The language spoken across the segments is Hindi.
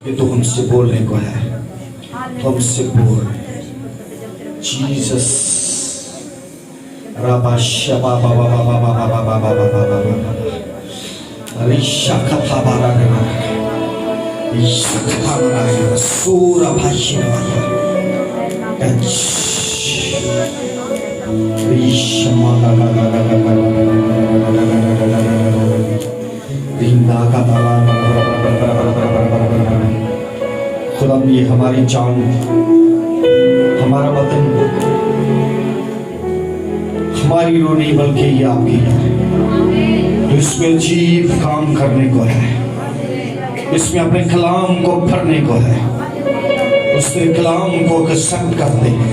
ये तो हमसे बोलने को है, हमसे बोल। जीसस राबा शबा बाबा बाबा बाबा बाबा बाबा बाबा रिशा कथा बारा गना रिशा कथा बारा सूरा भाषिना रिशा मागा गागा गागा रिंदा का बारा। खुदा ये हमारी जान, हमारा वतन, हमारी रूह नहीं बल्कि ये आपकी है। तो इसमें जीव काम करने को है, इसमें अपने कलाम को भरने को है, उसने कलाम को एक्सेप्ट करते हैं,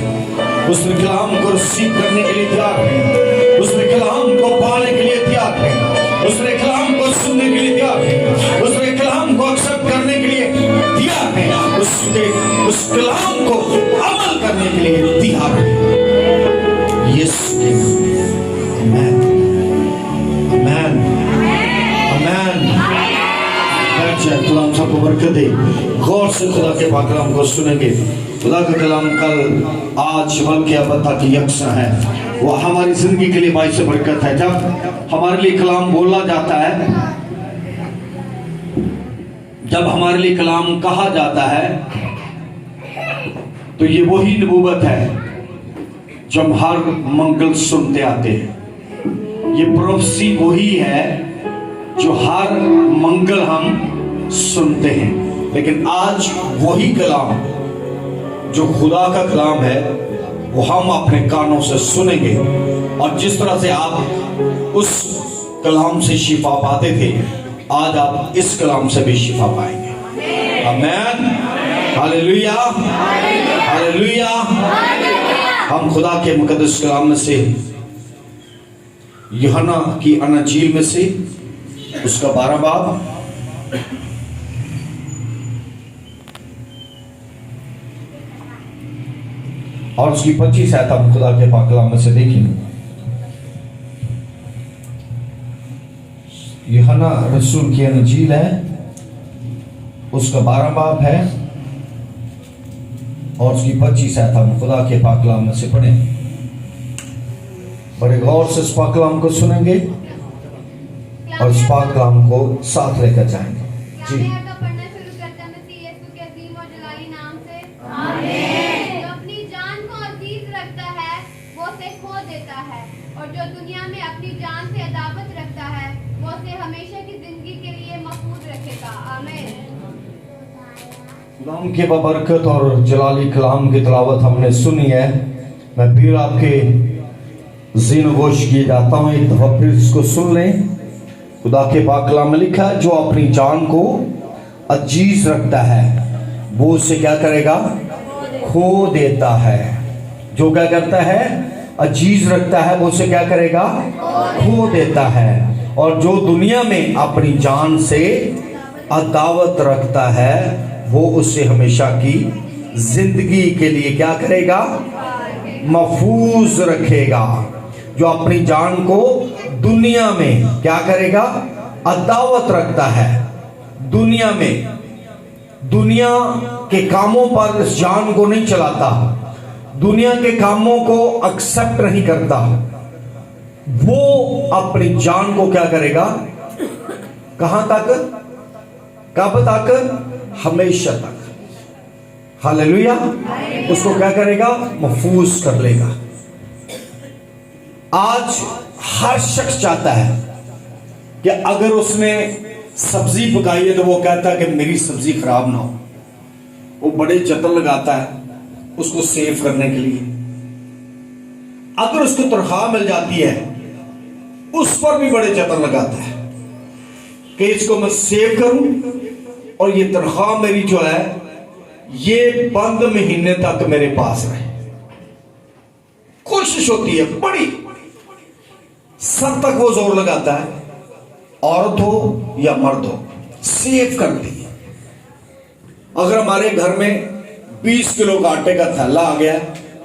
उसने कलाम को रिसीव करने के लिए तैयार है, उसने कलाम को पाने के लिए तैयार है, उसने कलाम को सुनने के लिए तैयार है, उसने कलाम को एक्सेप्ट करने के लिए तैयार है, उस कलाम को अमल करने के लिए तैयार है। यीशु के नाम में आमेन आमेन आमेन। खुदा हम सबको बरकत दे। गौर से खुदा के पाक कलाम को सुनेंगे। खुदा का कलाम कल आज बल्कि अब तक यकसा है, वो हमारी जिंदगी के लिए बाइस बरकत है। जब हमारे लिए कलाम बोला जाता है, जब हमारे लिए कलाम कहा जाता है, तो ये वही नबूवत है जो हम हर मंगल सुनते आते हैं। ये प्रोफेसी वही है जो हर मंगल हम सुनते हैं। लेकिन आज वही कलाम जो खुदा का कलाम है वो हम अपने कानों से सुनेंगे, और जिस तरह से आप उस कलाम से शिफा पाते थे, आज आप इस कलाम से भी शिफा पाएंगे। Amen hallelujah hallelujah. हम खुदा के मुकद्दस कलाम में से यूहन्ना की अन्जील में से उसका 12 बाब और उसकी 25 आयत हम खुदा के पाक कलाम में से देखेंगे। यूहन्ना रसूल की अन्जील है, उसका 12 बाब है और उसकी 25 आयत हम खुदा के पाक कलाम में से पढ़े। बड़े गौर से इस पाक कलाम को सुनेंगे और इस पाक कलाम को साथ लेकर जाएंगे। जी और जो दुनिया में अपनी जान से अदावत रखता है, वो उसे हमेशा की जिंदगी के लिए महफूज रखेगा। आमीन। कलाम के बरकत और जलाली कलाम की तिलावत हमने सुनी है। मैं फिर आपके ज़हन गोश किए जाता हूँ, एक दफा फिर इसको सुन लें। खुदा के पाक कलाम में लिखा है, जो अपनी जान को अजीज रखता है वो उसे क्या करेगा? खो देता है। जो क्या करता है? अजीज रखता है, वो उसे क्या करेगा? खो देता है। और जो दुनिया में अपनी जान से अदावत रखता है वो उसे हमेशा की जिंदगी के लिए क्या करेगा? महफूज रखेगा। जो अपनी जान को दुनिया में क्या करेगा? अदावत रखता है, दुनिया में, दुनिया के कामों पर इस जान को नहीं चलाता, दुनिया के कामों को एक्सेप्ट नहीं करता, वो अपनी जान को क्या करेगा? कहां तक? कब तक? हमेशा तक। हालेलुया। उसको क्या करेगा? महफूज कर लेगा। आज हर शख्स चाहता है कि अगर उसने सब्जी पकाई है तो वो कहता है कि मेरी सब्जी खराब ना हो। वो बड़े जतन लगाता है उसको सेव करने के लिए। अगर उसको तनख्वाह मिल जाती है उस पर भी बड़े जतन लगाता है कि इसको मैं सेव करूं और ये तनख्वाह मेरी जो है ये बंद महीने तक मेरे पास रहे। कोशिश होती है बड़ी, सब तक वो जोर लगाता है, औरत हो या मर्द हो, सेव करती है। अगर हमारे घर में 20 किलो का आटे का थैला आ गया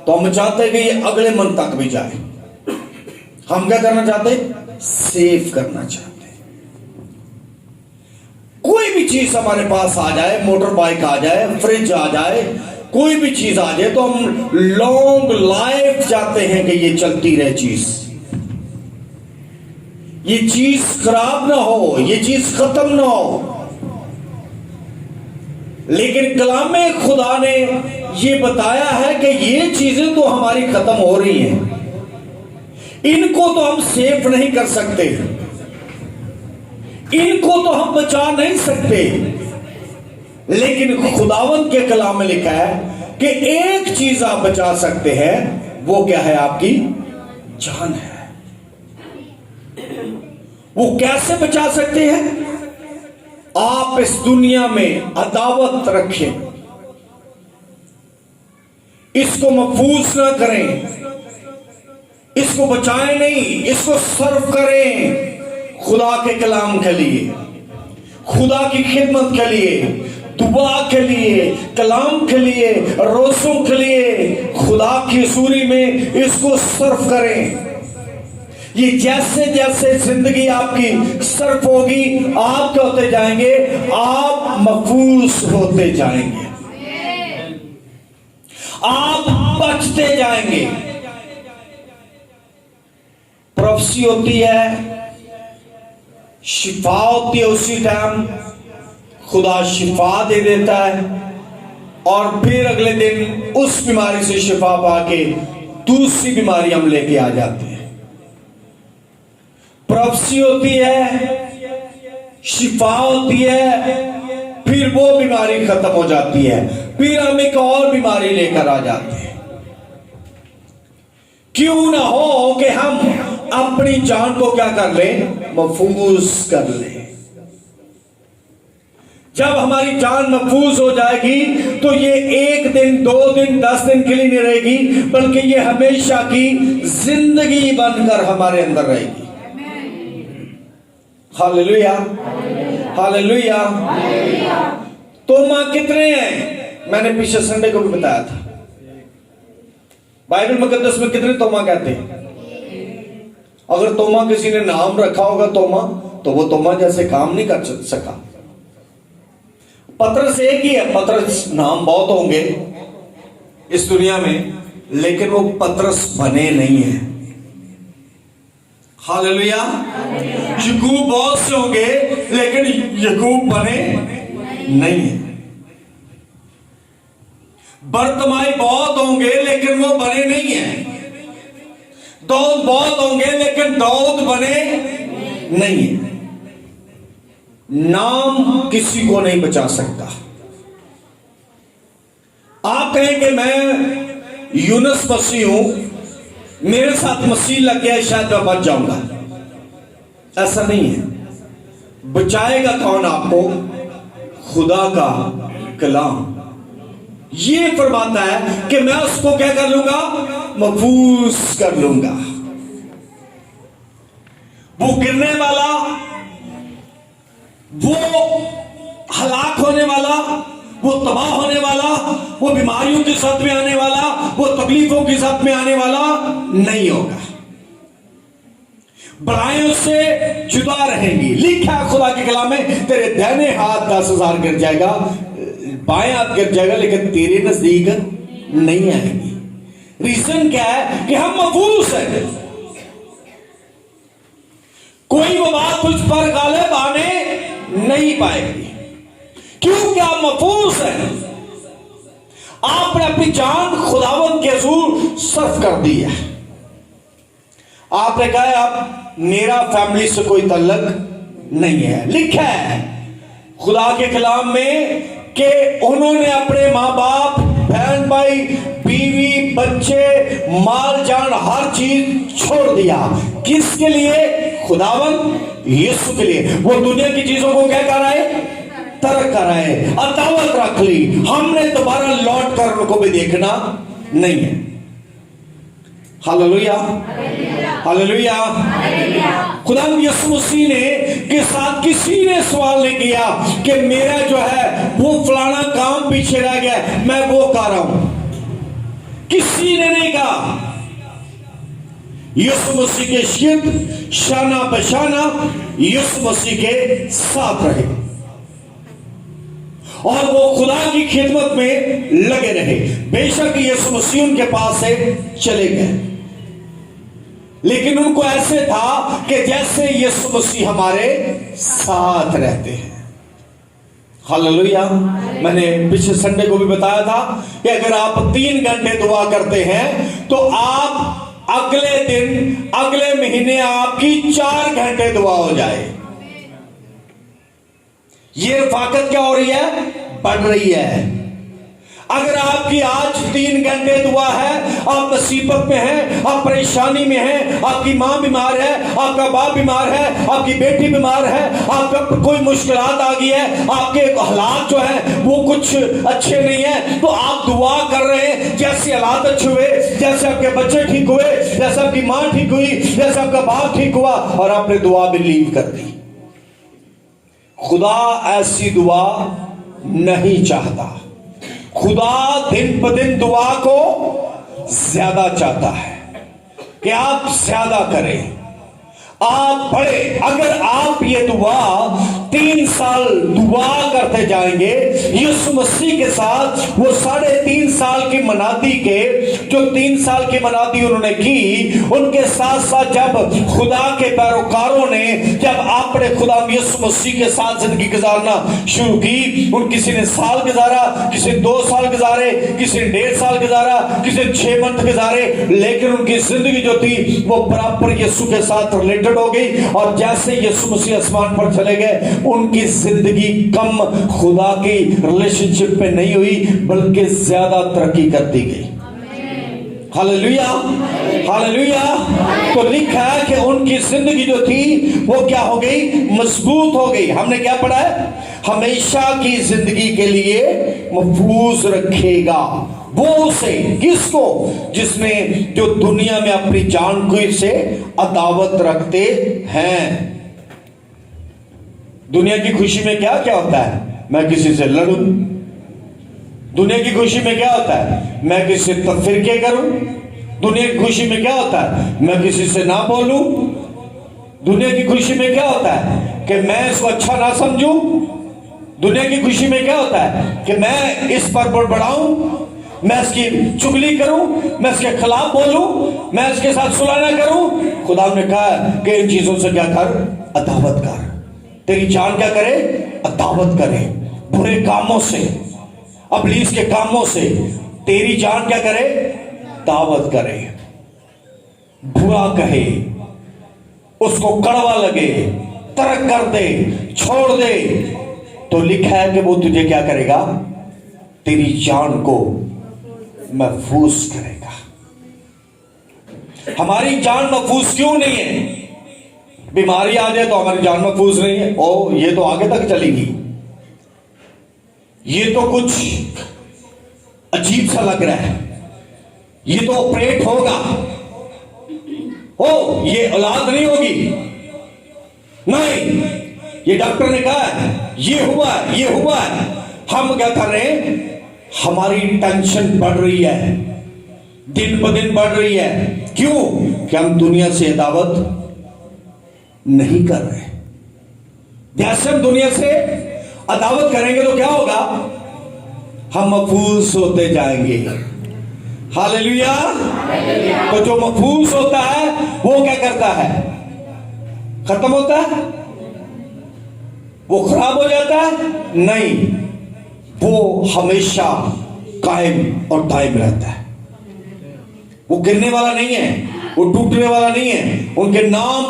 तो हम चाहते हैं कि ये अगले मंथ तक भी जाए। हम क्या करना चाहते हैं? सेव करना चाहते हैं। कोई भी चीज हमारे पास आ जाए, मोटर बाइक आ जाए, फ्रिज आ जाए, कोई भी चीज आ जाए, तो हम लॉन्ग लाइफ चाहते हैं कि ये चलती रहे चीज, ये चीज खराब ना हो, ये चीज खत्म ना हो। लेकिन कलामे खुदा ने ये बताया है कि ये चीजें तो हमारी खत्म हो रही हैं, इनको तो हम सेफ नहीं कर सकते, इनको तो हम बचा नहीं सकते। लेकिन खुदावंत के कलाम में लिखा है कि एक चीज आप बचा सकते हैं, वो क्या है? आपकी जान है। वो कैसे बचा सकते हैं? आप इस दुनिया में अदावत रखें, इसको महफूज ना करें, इसको बचाएं नहीं, इसको सर्व करें खुदा के कलाम के लिए, खुदा की खिदमत के लिए, दुआ के लिए, कलाम के लिए, रोज़ों के लिए, खुदा की हज़ूरी में इसको सर्व करें। ये जैसे जैसे जिंदगी आपकी सर्फ होगी, आप क्या होते जाएंगे? आप महफूज होते जाएंगे, आप बचते जाएंगे। प्रोफेसी होती है, शिफा होती है, उसी टाइम खुदा शिफा दे देता है और फिर अगले दिन उस बीमारी से शिफा पाके दूसरी बीमारी हम लेके आ जाते हैं। प्रोफेसी होती है, शिफा होती है, फिर वो बीमारी खत्म हो जाती है, फिर हम एक और बीमारी लेकर आ जाते हैं। क्यों ना हो कि हम अपनी जान को क्या कर लें? महफूज कर लें। जब हमारी जान महफूज हो जाएगी तो ये 1 दिन 2 दिन 10 दिन के लिए नहीं रहेगी, बल्कि ये हमेशा की जिंदगी बनकर हमारे अंदर रहेगी। Hallelujah, hallelujah. तोमा कितने हैं? मैंने पिछले संडे को भी बताया था। बाइबल मुकद्दस में कितने तोमा कहते हैं? अगर तोमा किसी ने नाम रखा होगा तोमा, तो वो तोमा जैसे काम नहीं कर सका। पतरस एक ही है। पतरस नाम बहुत होंगे इस दुनिया में, लेकिन वो पतरस बने नहीं है। हालेलुया। याकूब बहुत से होंगे, लेकिन याकूब बने नहीं है। बरतमाई बहुत होंगे, लेकिन वो बने नहीं है। दाऊद बहुत होंगे, लेकिन दाऊद बने नहीं है। नाम किसी को नहीं बचा सकता। आप कहें कि मैं यूनुस मसीह हूं, मेरे साथ मसीह लग गया, शायद मैं बच जाऊंगा। ऐसा नहीं है। बचाएगा कौन आपको? खुदा का कलाम ये फरमाता है कि मैं उसको क्या कर लूंगा? महफूज कर लूंगा। वो गिरने वाला, वो हलाक होने वाला, वो तबाह होने वाला, वो बीमारियों के साथ में आने वाला, वो तकलीफों के साथ में आने वाला नहीं होगा। बड़ाइयों से जुदा रहेंगी। लिखा है खुदा के कलाम में, तेरे दाहिने हाथ 10,000 गिर जाएगा, बाएं हाथ गिर जाएगा, लेकिन तेरे नजदीक नहीं आएगी। रीजन क्या है? कि हम महफूज हैं। कोई वो बात तुझ पर गालिब आने नहीं पाएगी, क्योंकि आप महफूज हैं। आपने अपनी जान खुदावंत के हुजूर सर्फ कर दी है। आपने कहा अब मेरा फैमिली से कोई तल्लक नहीं है। लिखा है खुदा के कलाम में कि उन्होंने अपने माँ बाप, बहन भाई, बीवी, बच्चे, माल जान, हर चीज छोड़ दिया। किसके लिए? खुदावंत यीशु के लिए। वो दुनिया की चीजों को क्या कर रहा है? तर्क कर रहा है, अदावत रख ली। हमने दोबारा लौट कर उनको भी देखना नहीं है। Hallelujah, hallelujah. खुदा यीशु मसीह ने के साथ किसी ने सवाल नहीं किया कि मेरा जो है वो फलाना काम पीछे रह गया, मैं वो कर रहा हूं। किसी ने नहीं कहा। यीशु मसीह के शिर्क शाना बशाना यीशु मसीह के साथ रहे। और वो खुदा की खिदमत में लगे रहे। बेशक यीशु मसीह उनके पास से चले गए, लेकिन उनको ऐसे था कि जैसे यीशु मसीह हमारे साथ रहते हैं। हालेलुया। मैंने पिछले संडे को भी बताया था कि अगर आप 3 घंटे दुआ करते हैं तो आप अगले दिन, अगले महीने आपकी 4 घंटे दुआ हो जाए। ये रफाकत क्या हो रही है? बढ़ रही है। अगर आपकी आज 3 घंटे दुआ है, आप मुसीबत में हैं, आप परेशानी में हैं, आपकी माँ बीमार है, आपका बाप बीमार है, आपकी बेटी बीमार है, आपका कोई मुश्किलात आ गई है, आपके हालात जो है वो कुछ अच्छे नहीं है, तो आप दुआ कर रहे हैं जैसे हालात अच्छे हुए, जैसे आपके बच्चे ठीक हुए, जैसे आपकी माँ ठीक हुई, जैसे आपका बाप ठीक हुआ, और आपने दुआ बिलीव कर दी। खुदा ऐसी दुआ नहीं चाहता। खुदा दिन ब दिन दुआ को ज्यादा चाहता है कि आप ज्यादा करें, आप बढ़े। अगर आप ये दुआ 3 साल दुआ करते जाएंगे यीशु मसीह के साथ, वो 3.5 साल की मनादी के, जो 3 साल की मनादी उन्होंने की, उनके साथ साथ जब खुदा के पैरोकारों ने जब अपने खुदा यीशु मसीह के साथ जिंदगी गुजारना शुरू की, उन किसी ने साल गुजारा, किसी ने 2 साल गुजारे, किसी ने 1.5 साल गुजारा, किसी ने 6 मंथ गुजारे, लेकिन उनकी जिंदगी जो थी वो बराबर यीशु के साथ रिलेटेड हो गई। और जैसे यीशु मसीह आसमान पर चले गए, उनकी जिंदगी कम खुदा की रिलेशनशिप में नहीं हुई, बल्कि ज्यादा तरक्की करती गई। Hallelujah, hallelujah. तो लिखा है कि उनकी जिंदगी जो थी वो क्या हो गई? मजबूत हो गई। हमने क्या पढ़ा है? हमेशा की जिंदगी के लिए महफूज रखेगा वो उसे, किसको? जिसने, जो दुनिया में अपनी जान को से अदावत रखते हैं। दुनिया की खुशी में क्या क्या होता है? मैं किसी से लड़ूं। दुनिया की खुशी में क्या होता है? मैं किसी से तफरीके करूं। दुनिया की खुशी में क्या होता है? मैं किसी से ना बोलूं। दुनिया की खुशी में क्या होता है? कि मैं इसको अच्छा ना समझूं। दुनिया की खुशी में क्या होता है? कि मैं इस पर बड़बड़ाऊं, मैं इसकी चुगली करूं, मैं इसके खिलाफ बोलूं, मैं इसके साथ सुलह ना करूं। खुदा ने कहा कि इन चीजों से क्या कर? अदावत कर। तेरी जान क्या करे? अदावत करे। बुरे कामों से, इब्लीस के कामों से तेरी जान क्या करे? दावत करे। बुरा कहे, उसको कड़वा लगे, तर्क कर दे, छोड़ दे, तो लिखा है कि वो तुझे क्या करेगा? तेरी जान को महफूज करेगा। हमारी जान महफूज क्यों नहीं है? बीमारी आ जाए तो हमारी जान महफूज नहीं है। ओ, ये तो आगे तक चलेगी, ये तो कुछ अजीब सा लग रहा है, ये तो ऑपरेट होगा, ओ ये औलाद नहीं होगी, नहीं, ये डॉक्टर ने कहा है, ये हुआ है, ये हुआ है। हम क्या कर रहे हैं? हमारी टेंशन बढ़ रही है, दिन ब दिन बढ़ रही है। क्यों? कि हम दुनिया से अदावत नहीं कर रहे। जैसे हम दुनिया से अदावत करेंगे तो क्या होगा? हम महफूज होते जाएंगे। हालेलुया। तो जो महफूज होता है वो क्या करता है? खत्म होता है? वो खराब हो जाता है? नहीं, वो हमेशा कायम और दायम रहता है। वो गिरने वाला नहीं है, वो टूटने वाला नहीं है। उनके नाम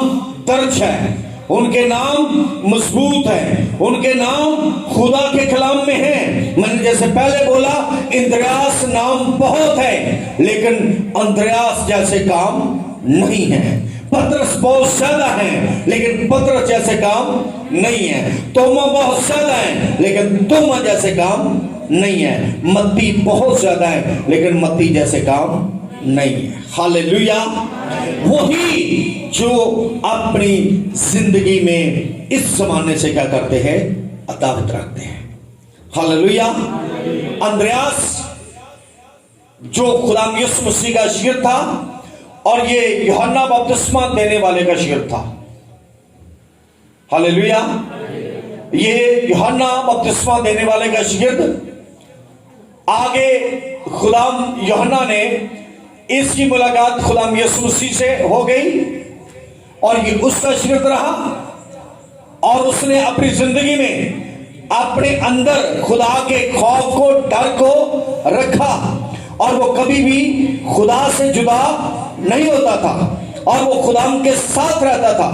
दर्ज है, उनके नाम मजबूत है, उनके नाम खुदा के कलाम में है। मैंने जैसे पहले बोला, इंद्रियास नाम बहुत है, लेकिन अंद्रयास जैसे काम नहीं है। पतरस बहुत ज्यादा है, लेकिन पतरस जैसे काम नहीं है। तोमा बहुत ज्यादा है, लेकिन तोमा जैसे काम नहीं है। मत्ती बहुत ज्यादा है, लेकिन मत्ती जैसे काम नहीं है। हालेलुया। वही जो अपनी जिंदगी में इस जमाने से क्या करते हैं? अदावत रखते हैं। हालेलुया। अंद्रयास जो खुदा यीशु मसीह का शिष्य था, और ये यूहन्ना बपतिस्मा देने वाले का शिष्य था। हालेलुया। ये यूहन्ना बपतिस्मा देने वाले का शागिर्द, आगे गुलाम यूहन्ना ने इसकी मुलाकात गुलाम यीशु मसीह से हो गई और ये उसका शागिर्द रहा और उसने अपनी जिंदगी में अपने अंदर खुदा के खौफ को, डर को रखा और वो कभी भी खुदा से जुदा नहीं होता था और वो खुदाम के साथ रहता था।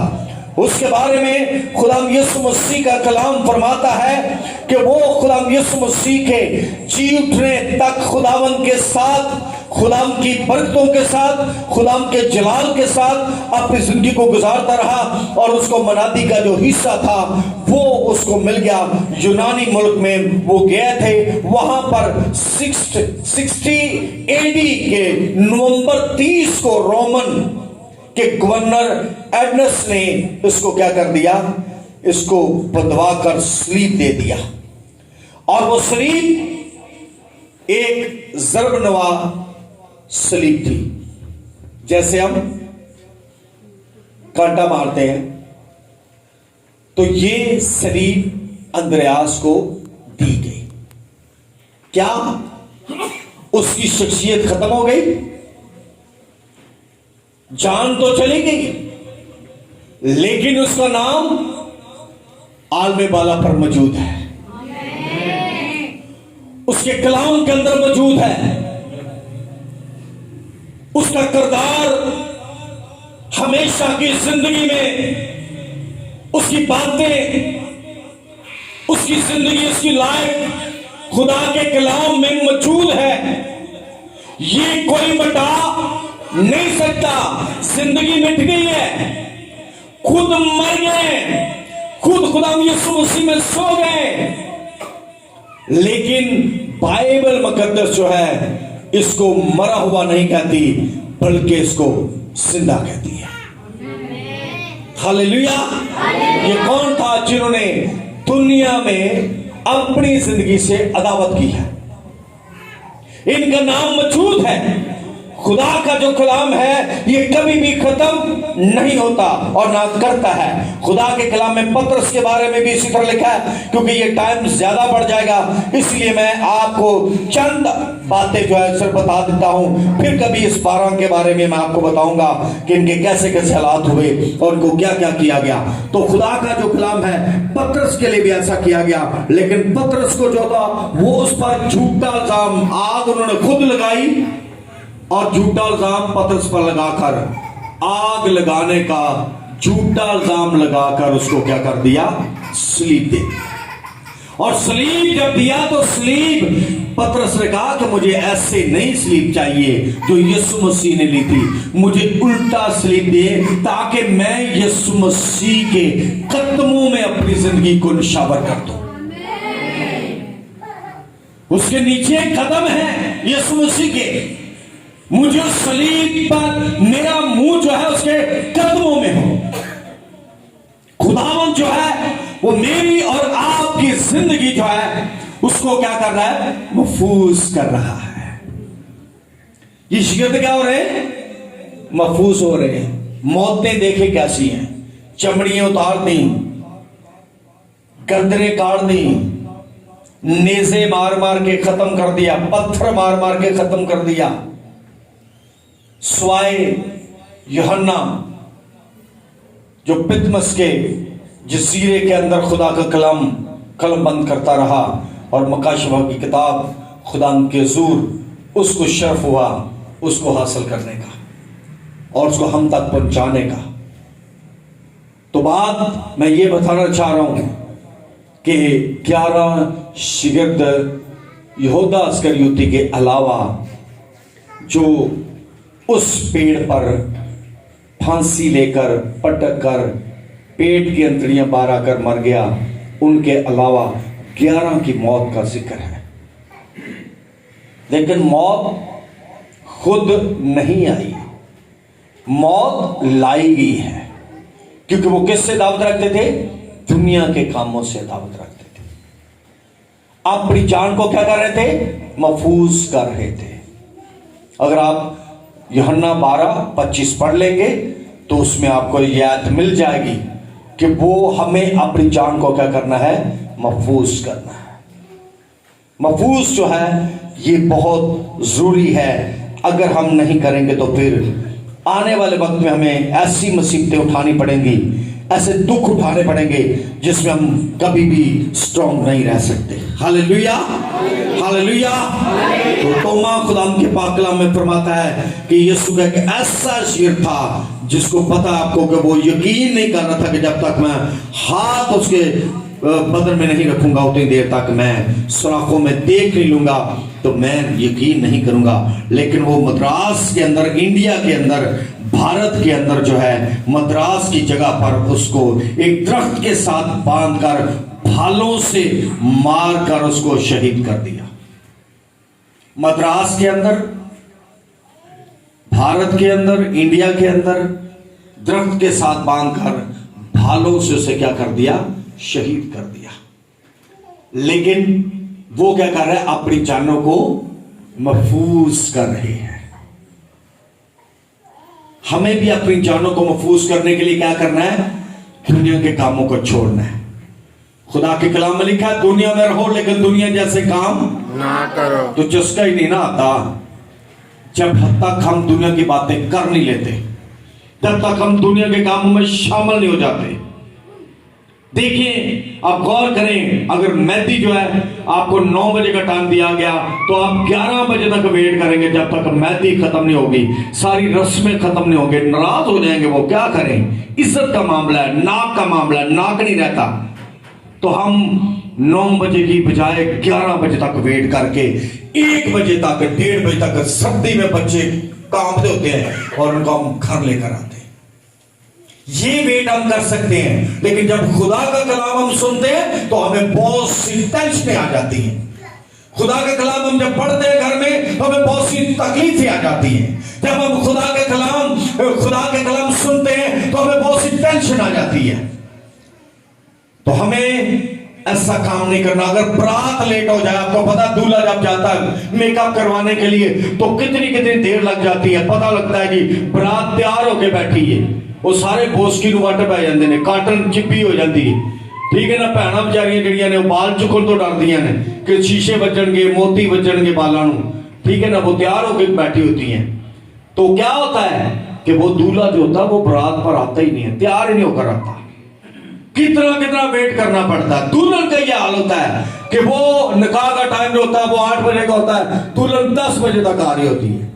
उसके बारे में खुदाम यीशु मसीह का कलाम फरमाता है कि वो खुदाम यीशु मसीह के जी उठने तक खुदावन के साथ, खुदाम की बरकतों के साथ, खुदाम के जलाल के साथ अपनी जिंदगी को गुजारता रहा और उसको मनादी का जो हिस्सा था वो उसको मिल गया। यूनानी मुल्क में वो गए थे, वहां पर 60 AD के नवंबर 30 को रोमन कि गवर्नर एडनस ने इसको क्या कर दिया, इसको बंधवा कर स्लीप दे दिया और वो स्लीप एक ज़रबनवा स्लीप थी। जैसे हम कांटा मारते हैं तो ये स्लीप अंद्रयास को दी गई। क्या उसकी शख्सियत खत्म हो गई? जान तो चली गई लेकिन उसका नाम आलमे बाला पर मौजूद है, उसके कलाम के अंदर मौजूद है। उसका किरदार हमेशा की जिंदगी में, उसकी बातें, उसकी जिंदगी, उसकी लाइफ खुदा के कलाम में मौजूद है। ये कोई बता नहीं सकता। जिंदगी मिट गई है, खुद मर गए, खुद खुदा यीशु मसीह में सो गए, लेकिन बाइबल मुकद्दस जो है इसको मरा हुआ नहीं कहती बल्कि इसको जिंदा कहती है। हालेलुया। ये कौन था जिन्होंने दुनिया में अपनी जिंदगी से अदावत की है? इनका नाम मौजूद है। खुदा का जो कलाम है ये कभी भी खत्म नहीं होता और ना करता है। खुदा के कलाम में पत्रस के बारे में भी इसी तरह लिखा है, क्योंकि ये टाइम ज्यादा बढ़ जाएगा इसलिए मैं आपको चंद बातें जो है सिर्फ बता देता हूं। फिर कभी इस 12 के बारे में मैं आपको बताऊंगा कि इनके कैसे कैसे हालात हुए और इनको क्या क्या किया गया। तो खुदा का जो कलाम है पत्रस के लिए भी ऐसा किया गया, लेकिन पत्रस को जो था वो उस पर झूठा इल्जाम, आग उन्होंने खुद लगाई और झूठा इल्जाम पत्रस पर लगाकर, आग लगाने का झूठा इल्जाम लगाकर उसको क्या कर दिया, स्लीप दे दिया। और स्लीप जब दिया तो स्लीप पत्रस ने कहा कि मुझे ऐसे नहीं स्लीप चाहिए जो यीशु मसीह ने ली थी, मुझे उल्टा स्लीप दे ताकि मैं यीशु मसीह के कदमों में अपनी जिंदगी को निशावर कर दूं। उसके नीचे कदम है यीशु मसीह के, मुझे सलीब पर मेरा मुंह जो है उसके कदमों में हो। खुदावन जो है वो मेरी और आपकी जिंदगी जो है उसको क्या कर रहा है, महफूज कर रहा है। ये शिकायत क्या हो रहे हैं, महफूज हो रहे हैं। मौतें देखे कैसी हैं, चमड़ियां उतार दी, गर्दनें काट दी, नेज़े मार मार के खत्म कर दिया, पत्थर मार मार के खत्म कर दिया। स्वाय यूहन्ना जो पितमस के जजीरे के अंदर खुदा का कलम बंद करता रहा और मकाशवा की किताब खुदा के ज़ूर उसको शर्फ हुआ उसको हासिल करने का और उसको हम तक पहुंचाने का। तो बात मैं ये बताना चाह रहा हूं कि 11 शागिर्द यहूदा अस्करियोती के अलावा जो उस पेड़ पर फांसी लेकर पटक कर पेट की अंतड़ियां बाहर आकर मर गया, उनके अलावा 11 की मौत का जिक्र है। लेकिन मौत खुद नहीं आई, मौत लाई गई है, क्योंकि वो किससे दावत रखते थे, दुनिया के कामों से दावत रखते थे। अपनी जान को क्या कर रहे थे, महफूज कर रहे थे। अगर आप यूहन्ना 12:25 पढ़ लेंगे तो उसमें आपको ये आयत मिल जाएगी। कि वो हमें अपनी जान को क्या करना है, महफूज करना है। महफूज जो है ये बहुत जरूरी है। अगर हम नहीं करेंगे तो फिर आने वाले वक्त में हमें ऐसी मुसीबतें उठानी पड़ेंगी, ऐसे दुख उठाने पड़ेंगे जिसमें हम कभी भी स्ट्रॉन्ग नहीं रह सकते। Hallelujah, hallelujah. तो तोमा खुदा के पाक कलाम में फरमाता है कि यीशु का एक ऐसा शेर था जिसको पता आपको कि वो यकीन नहीं कर रहा था कि जब तक मैं हाथ उसके बदन में नहीं रखूंगा उतनी देर तक, मैं सुराखों में देख नहीं लूंगा तो मैं यकीन नहीं करूंगा। लेकिन वो मद्रास के अंदर, इंडिया के अंदर, भारत के अंदर जो है मद्रास की जगह पर उसको एक दरख्त के साथ बांधकर भालों से मारकर उसको शहीद कर दिया। मद्रास के अंदर, भारत के अंदर, इंडिया के अंदर दरख्त के साथ बांधकर भालों से उसे क्या कर दिया, शहीद कर दिया। लेकिन वो क्या कर रहे हैं, अपनी जानों को महफूज कर रहे हैं। हमें भी अपनी जानों को महफूज करने के लिए क्या करना है, दुनिया के कामों को छोड़ना है। खुदा के कलाम में लिखा है दुनिया में रहो लेकिन दुनिया जैसे काम ना करो। तो चस्का ही नहीं ना आता जब तक हम दुनिया की बातें कर नहीं लेते, तब तक हम दुनिया के कामों में शामिल नहीं हो जाते। देखिए, आप गौर करें, अगर मेहंदी जो है आपको 9 बजे का टाइम दिया गया तो आप 11 बजे तक वेट करेंगे जब तक मेहंदी खत्म नहीं होगी, सारी रस्में खत्म नहीं होंगी, नाराज हो जाएंगे। वो क्या करें, इज्जत का मामला है, नाक का मामला है, नाक नहीं रहता। तो हम 9 बजे की बजाय 11 बजे तक वेट करके 1 बजे तक, 1:30 बजे तक सर्दी में बच्चे कांपते होते हैं और उनको हम घर लेकर आते हैं। ये वेट हम कर सकते हैं, लेकिन जब खुदा का कलाम हम सुनते हैं तो हमें बहुत सी टेंशनें आ जाती हैं। खुदा का कलाम हम जब पढ़ते हैं घर में तो हमें बहुत सी तकलीफें आ जाती हैं। जब हम खुदा के कलाम सुनते हैं तो हमें बहुत सी टेंशन आ जाती है। तो हमें ऐसा काम नहीं करना। अगर बारात लेट हो जाए, आपको पता दूल्हा जब जाता है मेकअप करवाने के लिए तो कितनी देर लग जाती है। पता लगता है कि बारात तैयार होके बैठी है, वो सारे बोसकी वट पै जाते हैं, काटन चिप्पी हो जाती है, ठीक है ना। भैणा बेचारियां जड़ियां ने बाल चुकन तो डरदियां ने कि शीशे बजणगे, मोती बजणगे बालों, ठीक है ना। वो तैयार होकर बैठी होती हैं। तो क्या होता है कि वो दूल्हा जो होता है वो बारात पर आता ही नहीं है, तैयार ही नहीं होकर आता। कितना वेट करना पड़ता है। दुल्हन का यह हाल होता है कि वो निकाह का टाइम जो होता है वो 8 बजे का होता है, दुल्हन 10 बजे तक आ रही होती है।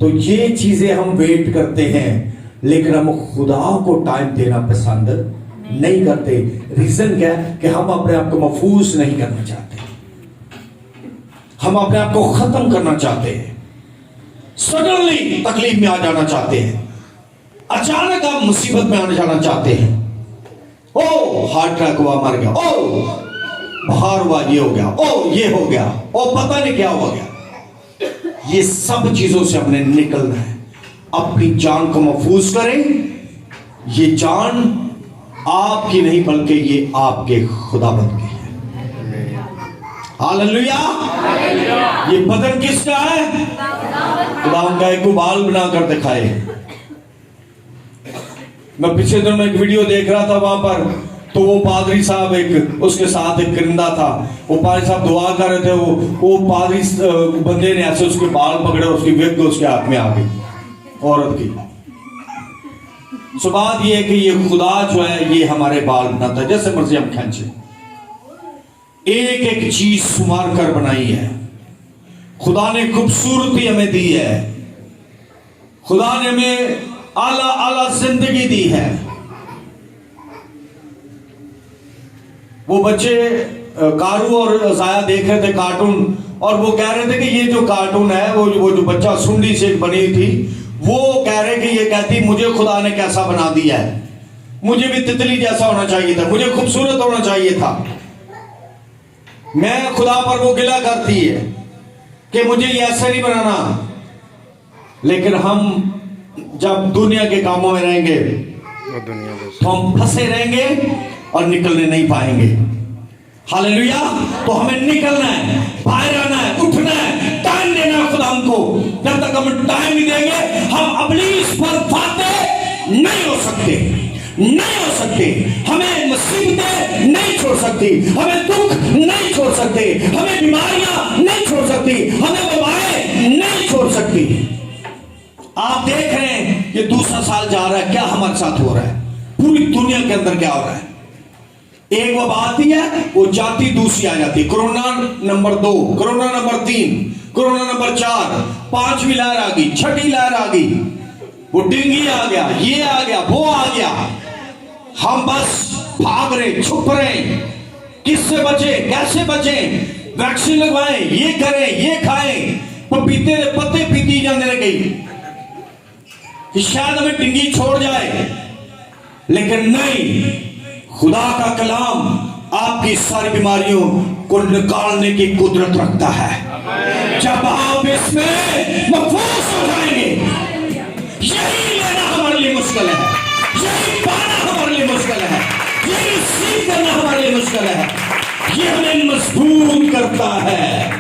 तो ये चीजें हम वेट करते हैं, लेकिन हम खुदा को टाइम देना पसंद नहीं करते। रीजन क्या है कि हम अपने आप को महफूज नहीं करना चाहते, हम अपने आप को खत्म करना चाहते हैं, सडनली तकलीफ में आ जाना चाहते हैं, अचानक आप मुसीबत में आने जाना चाहते हैं। ओ हार्ट अटैक हुआ, मर गया, ओ बुखार हुआ, ये हो गया, ओ ये हो गया, ओ पता नहीं क्या हो गया। ये सब चीजों से हमने निकलना है। अपनी जान को महफूज करें। ये जान आपकी नहीं बल्कि ये आपके खुदावंद की है। हालेलुया। ये बदन किसका है? खुदावंद का। एक बाल बनाकर दिखाए। मैं पिछले दिन में एक वीडियो देख रहा था, वहां पर तो वो पादरी साहब, एक उसके साथ एक करिंदा था, वो पादरी साहब दुआ कर रहे थे, वो पादरी बंदे ने ऐसे उसके बाल पकड़े, उसकी विग उसके हाथ में आ गई औरत की। सो बात ये है कि ये खुदा जो है ये हमारे बाल बनाता है, जैसे मर्जी हम खींचे। एक एक चीज सुमार कर बनाई है। खुदा ने खूबसूरती हमें दी है, खुदा ने हमें आला आला जिंदगी दी है। वो बच्चे कारू और जाया देख रहे थे कार्टून, और वो कह रहे थे कि ये जो कार्टून है, वो जो बच्चा सुंडी से बनी थी, वो कह रहे कि ये कहती मुझे खुदा ने कैसा बना दिया है, मुझे भी तितली जैसा होना चाहिए था, मुझे खूबसूरत होना चाहिए था। मैं खुदा पर वो गिला करती है कि मुझे ये ऐसा नहीं बनाना। लेकिन हम जब दुनिया के कामों में रहेंगे तो हम फंसे रहेंगे और निकलने नहीं पाएंगे। हालेलुया। तो हमें निकलना है, बाहर आना है, उठना है, टाइम देना है खुदा को। जब तक हम टाइम नहीं देंगे हम इब्लीस पर फातेह नहीं हो सकते। नहीं हो सकते, हमें मुसीबतें नहीं छोड़ सकती, हमें दुख नहीं छोड़ सकते, हमें बीमारियां नहीं छोड़ सकती, हमें वबाएं नहीं छोड़ सकती। आप देख रहे हैं कि दूसरा साल जा रहा है, क्या हमारे साथ हो रहा है, पूरी दुनिया के अंदर क्या हो रहा है। एक वबा आती है, वो जाती, दूसरी आ जाती, corona number 2, corona number 3, corona number 4, 5वीं लहर आ गई, 6ठी लहर आ गई, वो डेंगू आ गया, ये आ गया, वो आ गया। हम बस भाग रहे, छुप रहे, किससे बचे, कैसे बचे, वैक्सीन लगवाएं, ये करें, ये खाएं, पपीते के पत्ते पीती जाने लगी कि शायद हमें डेंगू छोड़ जाए, लेकिन नहीं, खुदा का कलाम आपकी सारी बीमारियों को निकालने की कुदरत रखता है। जब आप इसमें महफूज हो जाएंगे, यही लेना हमारे लिए मुश्किल है, यही पाना हमारे लिए मुश्किल है, यही सीख करना हमारे लिए मुश्किल है। ये हमें मजबूत करता है,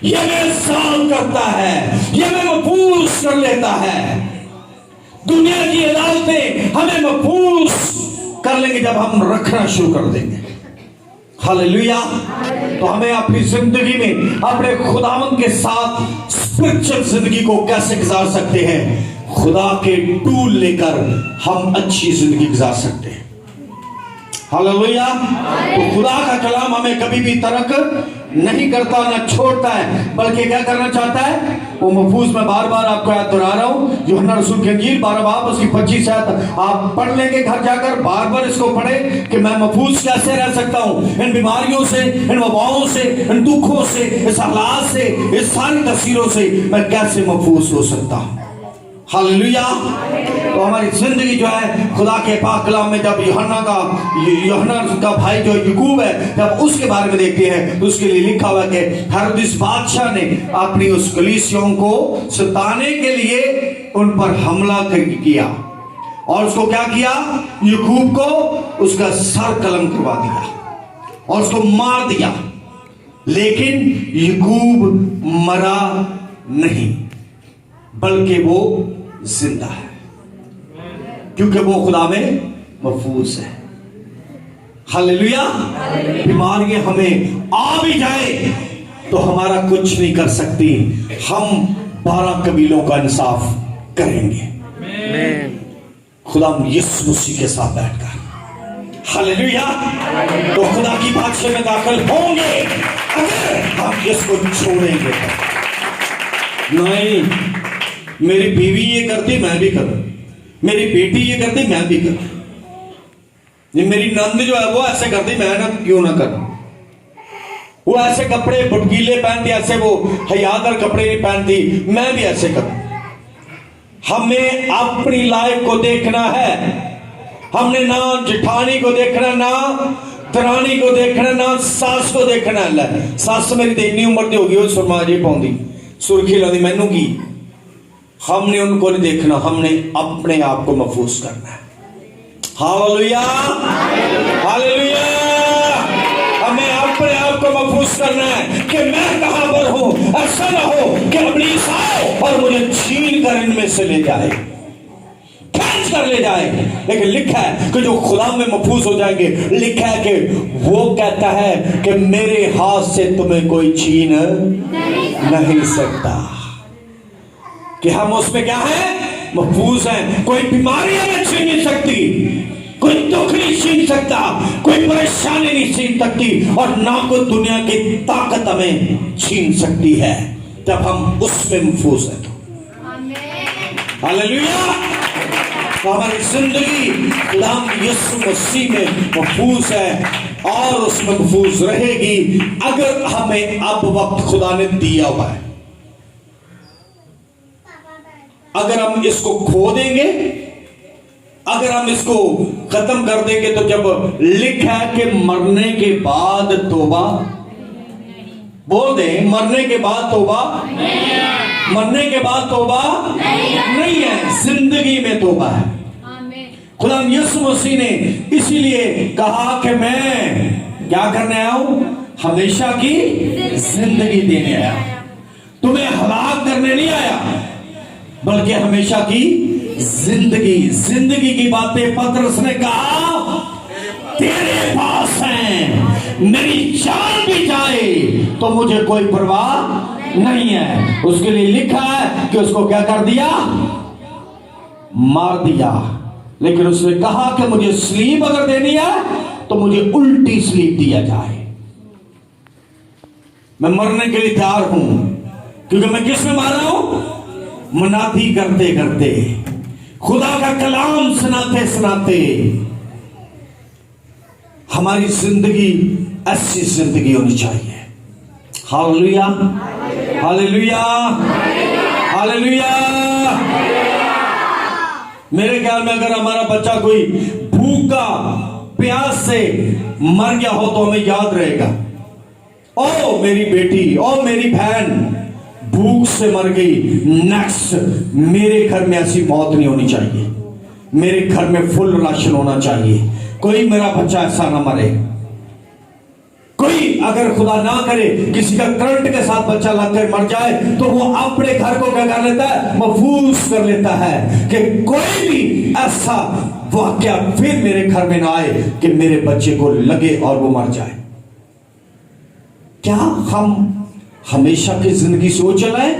ये हमें साल करता है, ये हमें महफूज कर लेता है। दुनिया की अदालतें हमें महफूज कर लेंगे जब हम रखना शुरू कर देंगे। हालेलुया। तो हमें अपनी जिंदगी में अपने खुदावंद के साथ स्पिरिचुअल जिंदगी को कैसे गुजार सकते हैं, खुदा के टूल लेकर हम अच्छी जिंदगी गुजार सकते हैं। हालेलुया। तो खुदा का कलाम हमें कभी भी तर्क नहीं करता, ना छोड़ता है, बल्कि क्या करना चाहता है, वो महफूज में बार बार आपको याद दिला रहा हूं, यूहन्ना रसूल की इंजील 12 बाब उसकी 25 आयत आप पढ़ लेंगे घर जाकर, बार बार इसको पढ़े कि मैं महफूज कैसे रह सकता हूं इन बीमारियों से, इन वबाओं से, इन दुखों से, इस हालात से, इस सारी तस्वीरों से मैं कैसे महफूज हो सकता हूं। हालेलुया। तो हमारी जिंदगी जो है खुदा के पाक कलाम में, जब यूहन्ना का भाई जो याकूब है, जब उसके बारे में देखते हैं तो उसके लिए लिखा हुआ है कि हेरोदेस बादशाह ने अपनी उस कलीसियों को सताने के लिए उन पर हमला किया और उसको क्या किया, याकूब को उसका सर कलम करवा दिया और उसको मार दिया। लेकिन याकूब मरा नहीं, बल्कि वो जिंदा है, क्योंकि वो खुदा में महफूज है। हालेलुया। बीमारियां हमें आ भी जाए तो हमारा कुछ नहीं कर सकती, हम 12 कबीलों का इंसाफ करेंगे खुदा यीशु मसीह के साथ बैठकर। हालेलुया। तो खुदा की बादशाह में दाखिल होंगे अगर हम इसको छोड़ेंगे। नहीं, मेरी बीवी ये करती मैं भी करूं, मेरी बेटी ये करती मैं भी करूं, मेरी नंद जो है वो ऐसे करती मैं ना क्यों ना करूं, वो ऐसे कपड़े बुटकीले पहनती, ऐसे वो हयादार कपड़े नहीं पहनती, मैं भी ऐसे करूं। हमें अपनी लाइफ को देखना है, हमने ना जिठानी को देखना, ना दरानी को देखना, ना सास को देखना है। सास मेरी तो इतनी उम्र की होगी, वो सुरमा जी पाउंदी, सुर्खी लादी, मैनू की, हमने उनको नहीं देखना, हमने अपने आप को महफूज करना है। हालेलुया। हालेलुया। हमें अपने आप को महफूज करना है कि मैं कहां पर हूं, ऐसा ना हो कि इब्लीस आए और मुझे छीन कर इनमें से ले जाए, खींच कर ले जाए। लेकिन लिखा है कि जो खुदा में महफूज हो जाएंगे, लिखा है कि वो कहता है कि मेरे हाथ से तुम्हें कोई छीन नहीं सकता, कि हम उसमें क्या है, महफूज हैं। कोई बीमारी हमें छीन नहीं सकती, कोई दुख नहीं छीन सकता, कोई परेशानी नहीं छीन सकती, और ना कोई दुनिया की ताकत हमें छीन सकती है जब हम उसमें महफूज हैं। हालेलुया। तो हमारी जिंदगी खुदाम यीशु मसीह में महफूज है और उसमें महफूज रहेगी अगर हमें अब वक्त खुदा ने दिया हुआ है। अगर हम इसको खो देंगे, अगर हम इसको खत्म कर देंगे, तो जब लिखा है कि मरने के बाद तौबा, बोल दे, मरने के बाद तौबा, मरने के बाद तौबा नहीं है, जिंदगी में तौबा है। खुदा यीशु मसीह ने इसीलिए कहा कि मैं क्या करने आया हूं, हमेशा की जिंदगी देने आया, तुम्हें हलाक करने नहीं आया, बल्कि हमेशा की जिंदगी की बातें पतरस ने कहा तेरे पास हैं, मेरी जान भी जाए तो मुझे कोई परवाह नहीं है। उसके लिए लिखा है कि उसको क्या कर दिया, मार दिया। लेकिन उसने कहा कि मुझे स्लीप अगर देनी है तो मुझे उल्टी स्लीप दिया जाए, मैं मरने के लिए तैयार हूं। क्योंकि मैं किस में मार रहा हूं, मनाती करते करते, खुदा का कलाम सुनाते सुनाते। हमारी जिंदगी ऐसी जिंदगी होनी चाहिए। Hallelujah, hallelujah, hallelujah. मेरे ख्याल में अगर हमारा बच्चा कोई भूखा प्यास से मर गया हो तो हमें याद रहेगा, ओ मेरी बेटी, ओ मेरी बहन भूख से मर गई, नेक्स्ट मेरे घर में ऐसी मौत नहीं होनी चाहिए, मेरे घर में फुल राशन होना चाहिए, कोई मेरा बच्चा ऐसा ना मरे। कोई अगर खुदा ना करे किसी का करंट के साथ बच्चा लगकर मर जाए तो वो अपने घर को क्या कर लेता है, महफूज कर लेता है कि कोई भी ऐसा वाकया फिर मेरे घर में ना आए कि मेरे बच्चे को लगे और वो मर जाए। क्या हम हमेशा की जिंदगी से वो चलाएं?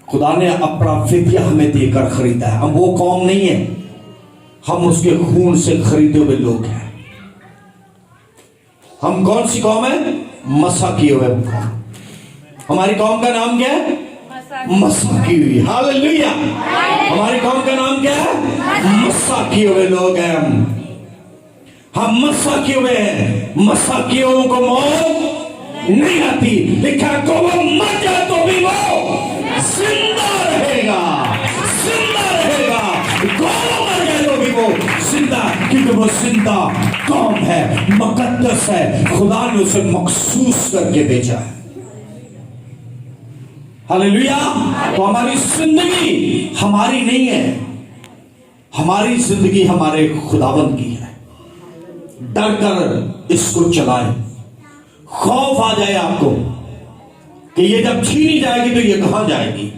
खुदा ने अपना फिदिया हमें देकर खरीदा है। हम वो कौम नहीं है, हम उसके खून से खरीदे हुए लोग हैं। हम कौन सी कौम है? मसा किए हुए कौम। हमारी कौम का नाम क्या है? मसा की हुई। हालेलुया। हमारी कौम का नाम क्या है? मसा किए हुए लोग हैं हम मसा किए हुए हैं। मसा किए हुओं को मौत नहीं आती। लिखा को वो मर जाए तो भी वो जिंदा रहेगा, जिंदा रहेगा। कौन मर जाए तो भी वो जिंदा, क्योंकि वो जिंदा कौम है, मुकद्दस है, खुदा ने उसे मखसूस करके भेजा है। हालेलुया। तो हमारी जिंदगी हमारी नहीं है, हमारी जिंदगी हमारे खुदावंद की है। डर कर इसको चलाएं। खौफ आ जाए आपको कि ये जब छीनी जाएगी तो ये कहां जाएगी।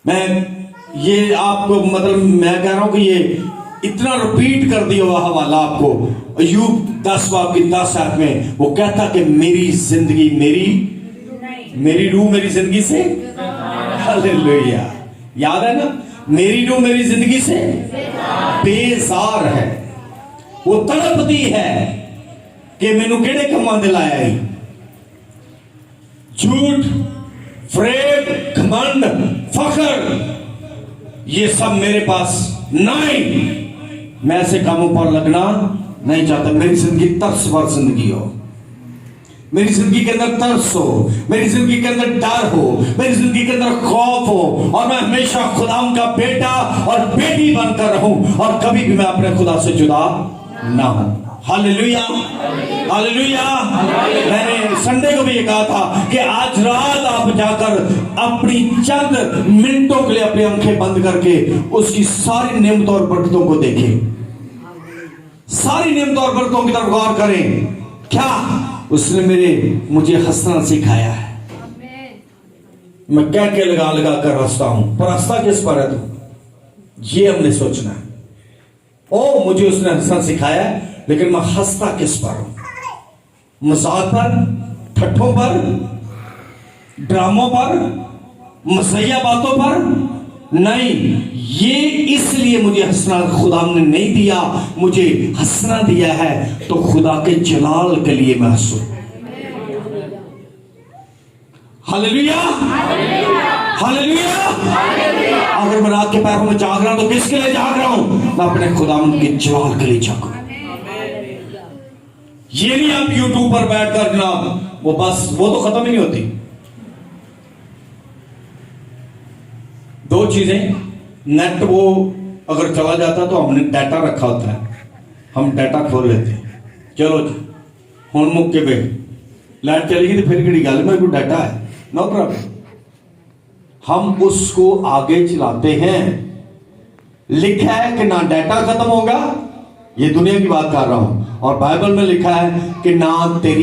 मैं आपको मतलब मैं कह रहा हूं कि ये इतना रिपीट कर दिया हुआ हवाला आपको। अय्यूब 10 बाब की 10 आयत में वो कहता कि मेरी जिंदगी मेरी रूह मेरी जिंदगी से, हालेलुया, याद है ना, मेरी रूह मेरी जिंदगी से बेजार है। वो तड़पती है कि मैनू केड़े कमां दे लाया है। झूठ, फ्रेब, घमंड, फखर, ये सब मेरे पास नहीं। मैं ऐसे कामों पर लगना नहीं चाहता। मेरी जिंदगी तरस भर जिंदगी हो, मेरी जिंदगी के अंदर तरस हो, मेरी जिंदगी के अंदर डर हो, मेरी जिंदगी के अंदर खौफ हो, और मैं हमेशा खुदा का बेटा और बेटी बनकर रहूं और कभी भी मैं अपने खुदा से जुदा ना हूं। Hallelujah, hallelujah. मैंने संडे को भी ये कहा था कि आज रात आप जाकर अपनी चंद मिनटों के लिए अपनी आंखें बंद करके उसकी सारी नेमतों और बरकतों को देखें, सारी नेमतों और बरकतों की तरफ गौर करें। क्या उसने मुझे हंसना सिखाया है। मैं क्या क्या लगा लगा कर हंसता हूं, पर हंसता किस पर है तू, ये हमने सोचना है। ओ मुझे उसने हंसना सिखाया है, लेकिन मैं हंसता किस पर हूं? मजाक पर, ठट्ठों पर, ड्रामों पर, मज़ाहिया बातों पर नहीं। ये इसलिए मुझे हंसना खुदा ने नहीं दिया, मुझे हंसना दिया है तो खुदा के जलाल के लिए मैं हंसूं। Hallelujah, hallelujah. अगर मैं रात के पैरों में जाग रहा हूं तो किसके लिए जाग रहा हूं? मैं अपने खुदावंद के जलाल के लिए जाग रहा हूं। ये नहीं आप यूट्यूब पर बैठ कर जनाब वो बस वो तो खत्म ही नहीं होती। दो चीजें, नेट वो अगर चला जाता तो हमने डाटा रखा होता है, हम डाटा खोल लेते हैं, चलो जी हुण मुक के वे लाइट चलेगी तो फिर किहड़ी गल, मेरे को डाटा है, नो प्रॉब्लम। हम उसको आगे चलाते हैं। लिखा है कि ना डाटा खत्म होगा, ये दुनिया की बात कर रहा हूं, और बाइबल में लिखा है कि ना तेरी